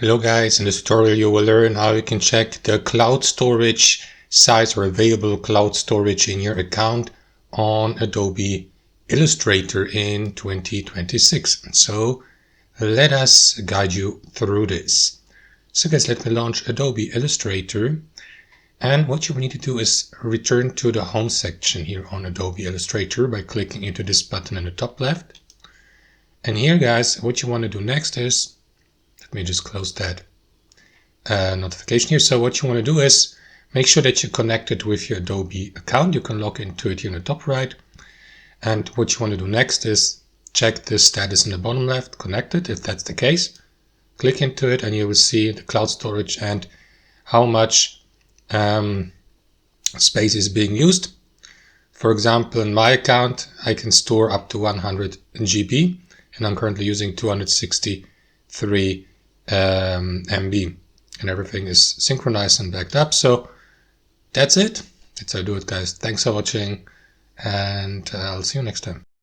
Hello guys, in this tutorial you will learn how you can check the cloud storage size or available cloud storage in your account on Adobe Illustrator in 2026. So let us guide you through this. So guys, let me launch Adobe Illustrator, and what you need to do is return to the home section here on Adobe Illustrator by clicking into this button in the top left. And here guys, what you want to do next is, let me just close that notification here. So what you want to do is make sure that you're connected with your Adobe account. You can log into it here in the top right. And what you want to do next is check the status in the bottom left, connected. If that's the case, click into it and you will see the cloud storage and how much space is being used. For example, in my account, I can store up to 100 GB and I'm currently using 263 MB, and everything is synchronized and backed up. So that's it. That's how I do it, guys. Thanks for watching, and I'll see you next time.